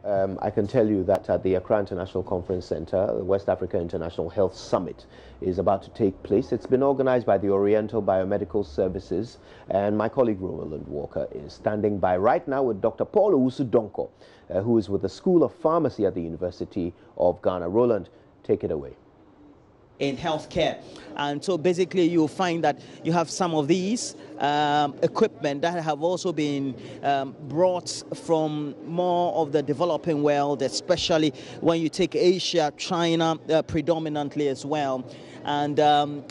I can tell you that at the Accra International Conference Center, the West Africa International Health Summit is about to take place. It's been organized by the Oriental Biomedical Services, and my colleague Roland Walker is standing by right now with Dr. Paul Owusu-Donkor, who is with the School of Pharmacy at the University of Ghana. Roland, take it away. In healthcare, and so basically you'll find that you have some of these equipment that have also been brought from more of the developing world, especially when you take Asia, China predominantly as well. And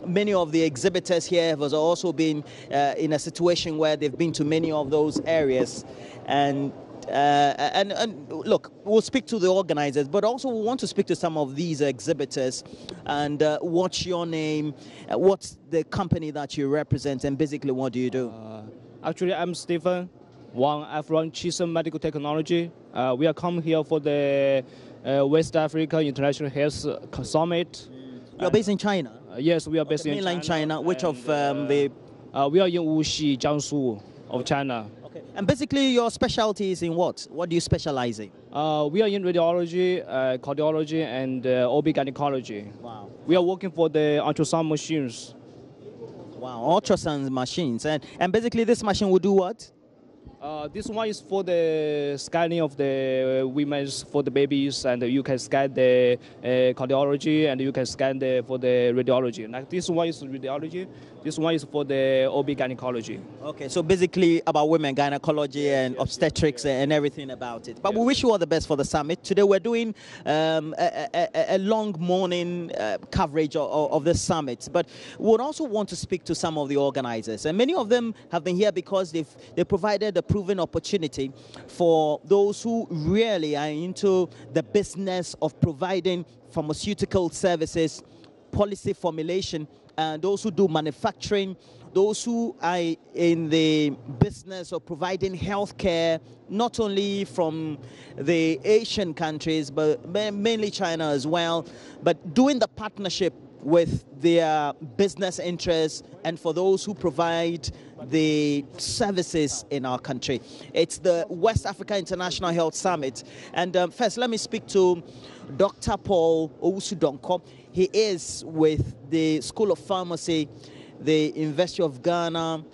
many of the exhibitors here have also been in a situation where they've been to many of those areas. And look, we'll speak to the organizers, but also we want to speak to some of these exhibitors. And what's your name? What's the company that you represent? And basically, what do you do? Actually, I'm Stephen Wang. I'm from Chisholm Medical Technology. We are coming here for the West Africa International Health Summit. You're based in China? Yes, we are based in mainland China. Which of the? We are in Wuxi, Jiangsu of China. And basically, your specialty is in what? What do you specialize in? We are in radiology, cardiology, and OB gynecology. Wow. We are working for the ultrasound machines. Wow, ultrasound machines. And basically, this machine will do what? This one is for the scanning of the women's, for the babies, and you can scan the cardiology, and you can scan for the radiology. Like this one is radiology, this one is for the OB gynecology. Okay, so basically about women, gynecology, and obstetrics and everything about it. But we wish you all the best for the summit. Today we're doing a long morning coverage of the summit, but we would also want to speak to some of the organizers. And many of them have been here because they provided a proven opportunity for those who really are into the business of providing pharmaceutical services, policy formulation, and those who do manufacturing, those who are in the business of providing healthcare, not only from the Asian countries, but mainly China as well, but doing the partnership with their business interests and for those who provide the services in our country. It's the West Africa International Health Summit. And first, let me speak to Dr. Paul Owusu-Donkor. He is with the School of Pharmacy, the University of Ghana,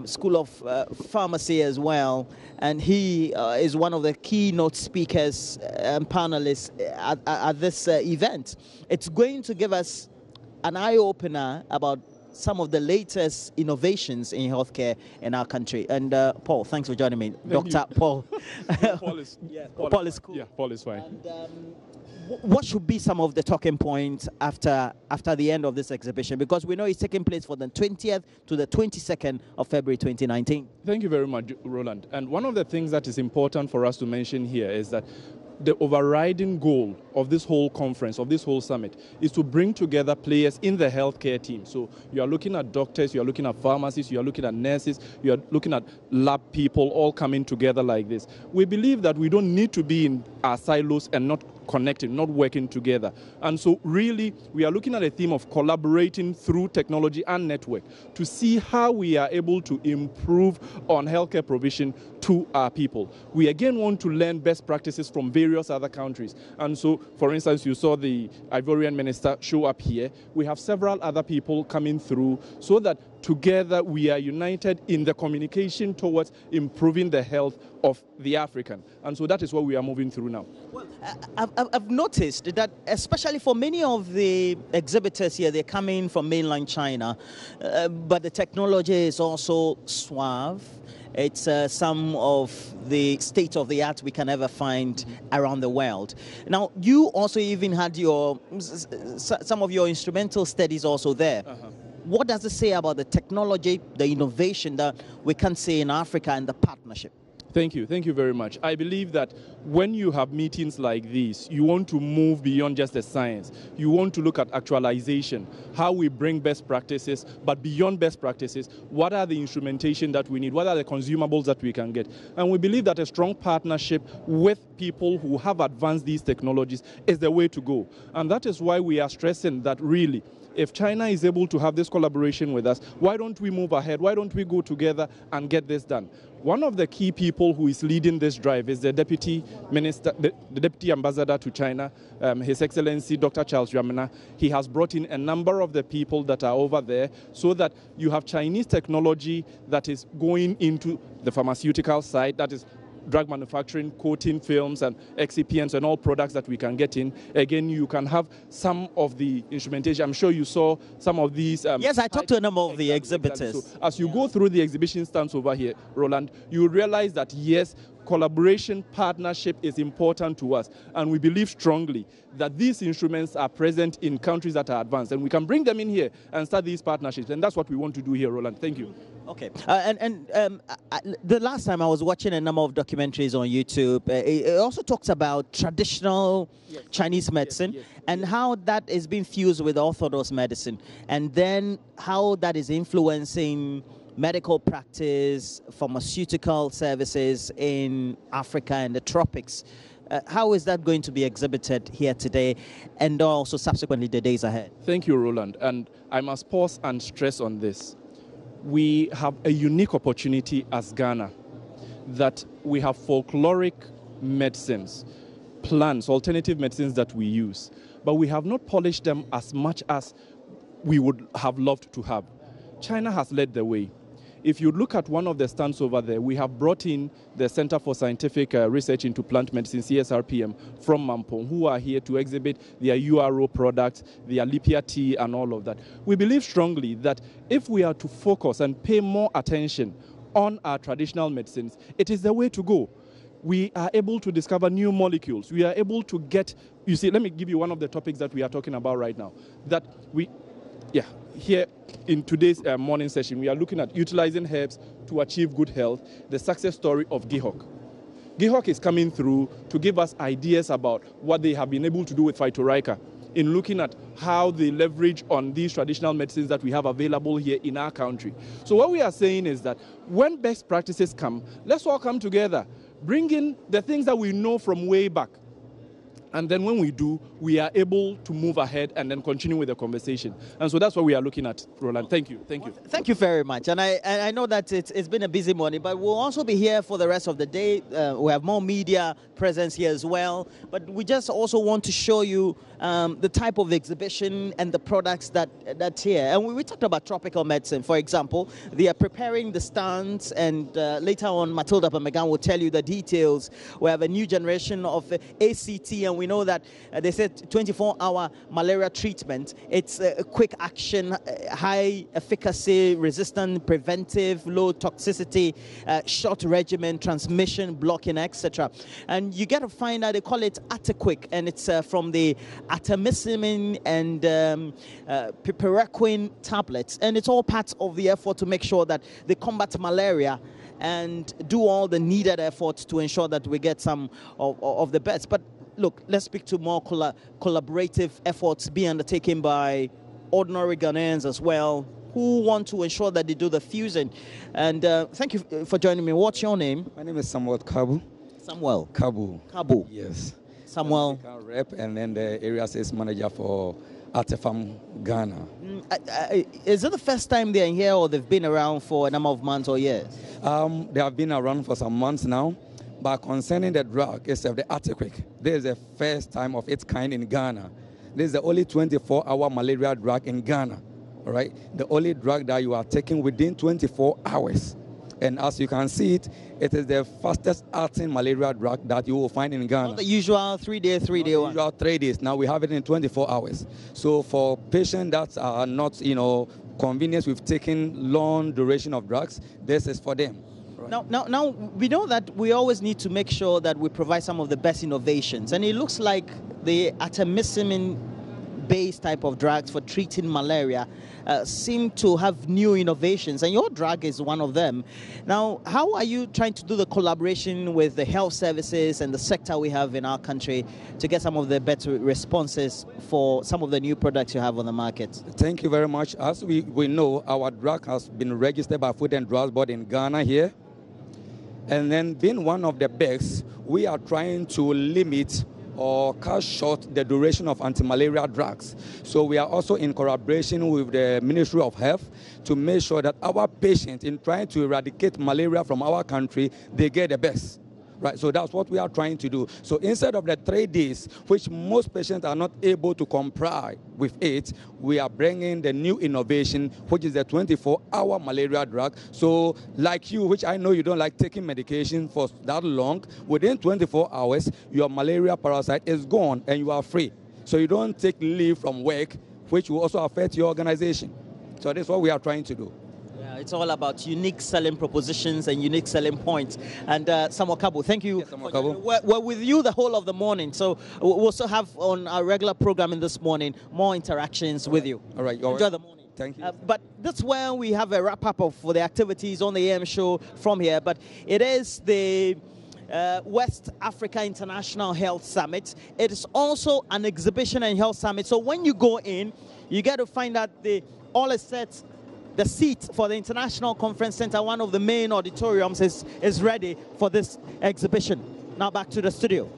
School of Pharmacy as well. And he is one of the keynote speakers and panelists at this event. It's going to give us an eye-opener about some of the latest innovations in healthcare in our country. And Paul, thanks for joining me. Dr. Paul. Paul is, Paul is cool. Yeah, Paul is fine. And, what should be some of the talking points after the end of this exhibition? Because we know it's taking place from the 20th to the 22nd of February 2019. Thank you very much, Roland. And one of the things that is important for us to mention here is that the overriding goal of this whole conference, of this whole summit, is to bring together players in the healthcare team. So you are looking at doctors, you are looking at pharmacists, you are looking at nurses, you are looking at lab people all coming together like this. We believe that we don't need to be in our silos and not connecting, not working together. And so really, we are looking at a theme of collaborating through technology and network to see how we are able to improve on healthcare provision to our people. We again want to learn best practices from various other countries. And so, for instance, you saw the Ivorian minister show up here. We have several other people coming through so that together we are united in the communication towards improving the health of the African. And so that is what we are moving through now. Well, I've noticed that especially for many of the exhibitors here, they're coming from mainland China, but the technology is also suave. It's some of the state-of-the-art we can ever find around the world. Now, you also even had some of your instrumental studies also there. What does it say about the technology, the innovation that we can see in Africa and the partnership? Thank you. Thank you very much. I believe that when you have meetings like these, you want to move beyond just the science. You want to look at actualization, how we bring best practices, but beyond best practices, what are the instrumentation that we need? What are the consumables that we can get? And we believe that a strong partnership with people who have advanced these technologies is the way to go. And that is why we are stressing that really, if China is able to have this collaboration with us, why don't we move ahead? Why don't we go together and get this done? one of the key people who is leading this drive is the Deputy Minister, the Deputy Ambassador to China, His Excellency Dr. Charles Yamina. He has brought in a number of the people that are over there so that you have Chinese technology that is going into the pharmaceutical side, that is drug manufacturing, coating films and excipients and all products that we can get in. Again, you can have some of the instrumentation. I'm sure you saw some of these. Yes, I talked to a number of the exhibitors. So as you go through the exhibition stands over here, Roland, you will realize that yes, collaboration, partnership is important to us. And we believe strongly that these instruments are present in countries that are advanced. And we can bring them in here and start these partnerships. And that's what we want to do here, Roland. Thank you. Okay. The last time I was watching a number of documentaries on YouTube, it also talks about traditional Chinese medicine and how that is being fused with orthodox medicine. And then how that is influencing medical practice, pharmaceutical services in Africa and the tropics. How is that going to be exhibited here today and also subsequently the days ahead? Thank you, Roland. And I must pause and stress on this. We have a unique opportunity as Ghana that we have folkloric medicines, plants, alternative medicines that we use, but we have not polished them as much as we would have loved to have. China has led the way. If you look at one of the stands over there, we have brought in the Center for Scientific Research into Plant Medicine, CSRPM, from Mampong, who are here to exhibit their URO products, their Lipia tea, and all of that. We believe strongly that if we are to focus and pay more attention on our traditional medicines, it is the way to go. We are able to discover new molecules. We are able to get, you see, let me give you one of the topics that we are talking about right now. That we, here in today's morning session, we are looking at utilizing herbs to achieve good health, the success story of GIHOC. GIHOC is coming through to give us ideas about what they have been able to do with Phytorhica in looking at how they leverage on these traditional medicines that we have available here in our country. So what we are saying is that when best practices come, let's all come together, bring in the things that we know from way back. And then when we do, we are able to move ahead and then continue with the conversation. And so that's what we are looking at, Roland. Thank you. Thank you. Thank you very much. And I know that it's been a busy morning, but we'll also be here for the rest of the day. We have more media presence here as well. But we just also want to show you the type of exhibition and the products that's here. And we talked about tropical medicine, for example. They are preparing the stands, and later on, Matilda Pamegan will tell you the details. We have a new generation of ACT, and we know that they said 24-hour malaria treatment. It's a quick action, high efficacy, resistant, preventive, low toxicity, short regimen, transmission blocking, etc. And you get to find out, they call it Ataquick, and it's from the artemisinin and piperequine tablets. And it's all part of the effort to make sure that they combat malaria and do all the needed efforts to ensure that we get some of the best. But look, let's speak to more collaborative efforts being undertaken by ordinary Ghanaians as well, who want to ensure that they do the fusion. And thank you for joining me. What's your name? My name is Samuel Kabu. Samuel? Kabu. Yes. Samuel. Rep, and then the area sales manager for Artefam Ghana. Is it the first time they're here, or they've been around for a number of months or years? They have been around for some months now. But concerning the drug itself, the Ataquick, this is the first time of its kind in Ghana. This is the only 24-hour malaria drug in Ghana, all right? The only drug that you are taking within 24 hours. And as you can see it, it is the fastest acting malaria drug that you will find in Ghana. Not the usual 3-day one. Usual 3 days. Now we have it in 24 hours. So for patients that are not, convenienced with taking long duration of drugs, this is for them. Now, we know that we always need to make sure that we provide some of the best innovations. And it looks like the artemisinin-based type of drugs for treating malaria seem to have new innovations. And your drug is one of them. Now, how are you trying to do the collaboration with the health services and the sector we have in our country to get some of the better responses for some of the new products you have on the market? Thank you very much. As we know, our drug has been registered by Food and Drugs Board in Ghana here. And then being one of the best, we are trying to limit or cut short the duration of anti-malaria drugs. So we are also in collaboration with the Ministry of Health to make sure that our patients, in trying to eradicate malaria from our country, they get the best. Right, so that's what we are trying to do. So instead of the 3 days, which most patients are not able to comply with it, we are bringing the new innovation, which is the 24-hour malaria drug. So like you, which I know you don't like taking medication for that long, within 24 hours, your malaria parasite is gone and you are free. So you don't take leave from work, which will also affect your organization. So that's what we are trying to do. It's all about unique selling propositions and unique selling points. And Samuel Kabo, thank you. Yes, Samuel Kabo. We're with you the whole of the morning, so we'll also have on our regular programming this morning more interactions with you. All right. Enjoy the morning. Thank you. But that's where we have a wrap-up for the activities on the AM show from here. But it is the West Africa International Health Summit. It is also an exhibition and health summit. So when you go in, you get to find out all is set. The seat for the International Conference Center, one of the main auditoriums, is ready for this exhibition. Now back to the studio.